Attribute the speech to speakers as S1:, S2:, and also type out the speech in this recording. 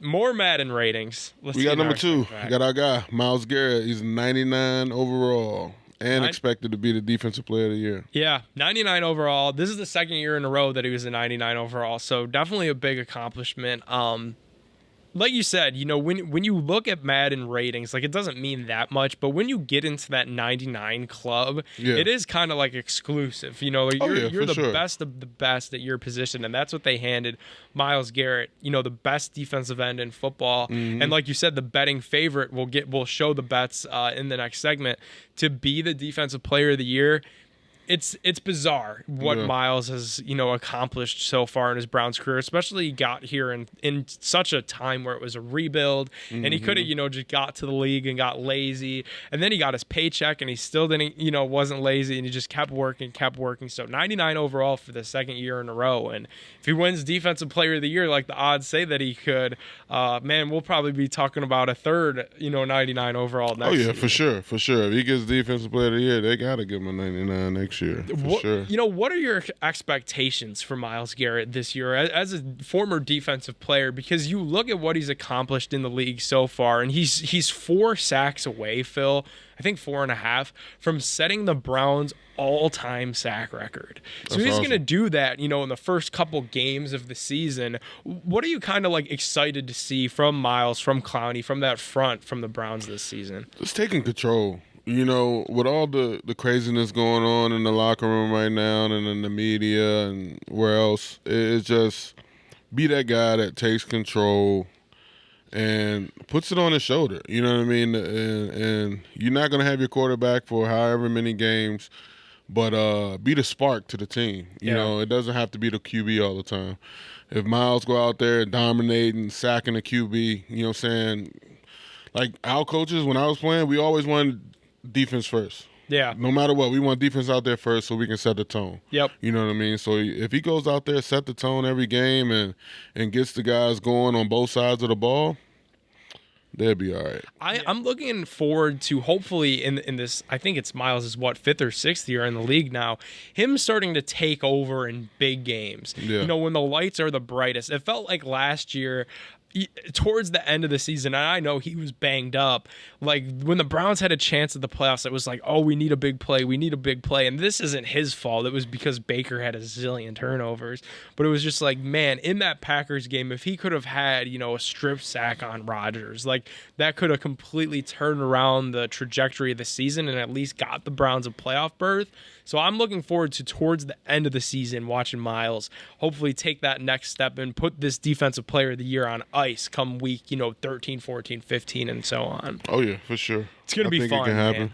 S1: more Madden ratings.
S2: We got number 2. We got our guy, Myles Garrett. He's 99 overall and expected to be the defensive player of the year.
S1: Yeah, 99 overall. This is the second year in a row that he was a 99 overall, so definitely a big accomplishment. Like you said, when you look at Madden ratings, like, it doesn't mean that much, but when you get into that 99 club, it is kind of like exclusive. You're the best of the best at your position, and that's what they handed Myles Garrett. The best defensive end in football, and like you said, the betting favorite. We'll show the bets in the next segment to be the defensive player of the year. It's bizarre what Myles has, accomplished so far in his Browns career, especially he got here in such a time where it was a rebuild, and he could have, just got to the league and got lazy, and then he got his paycheck and he still didn't, wasn't lazy, and he just kept working. So 99 overall for the second year in a row, and if he wins Defensive Player of the Year, like the odds say that he could, man, we'll probably be talking about a third, 99 overall next season.
S2: For sure. If he gets Defensive Player of the Year, they got to give him a 99 next year. Sure.
S1: What are your expectations for Myles Garrett this year as a former defensive player? Because you look at what he's accomplished in the league so far, and he's 4 sacks away, Phil. I think 4.5 from setting the Browns' all-time sack record. So he's going to do that, in the first couple games of the season. What are you kind of like excited to see from Myles, from Clowney, from that front, from the Browns this season?
S2: Just taking control. With all the craziness going on in the locker room right now and in the media and where else, it's just be that guy that takes control and puts it on his shoulder. You know what I mean? And you're not going to have your quarterback for however many games, but be the spark to the team. You know, it doesn't have to be the QB all the time. If Myles go out there dominating, sacking the QB, you know what I'm saying? Like our coaches, when I was playing, we always wanted defense first.
S1: Yeah.
S2: No matter what, we want defense out there first so we can set the tone.
S1: Yep.
S2: You know what I mean? So if he goes out there, set the tone every game and gets the guys going on both sides of the ball, they'll be all right.
S1: I'm looking forward to hopefully in this, I think it's Myles' 5th or 6th year in the league now, him starting to take over in big games.
S2: Yeah.
S1: When the lights are the brightest. It felt like last year, towards the end of the season, and I know he was banged up, like when the Browns had a chance at the playoffs, it was like, oh, we need a big play, and this isn't his fault. It was because Baker had a zillion turnovers, but it was just like, man, in that Packers game, if he could have had, a strip sack on Rodgers, like that could have completely turned around the trajectory of the season and at least got the Browns a playoff berth. So I'm looking forward to, towards the end of the season, watching Myles hopefully take that next step and put this Defensive Player of the Year on ice come week, 13, 14, 15, and so on.
S2: Oh, yeah, for sure.
S1: It's going to be fun, man.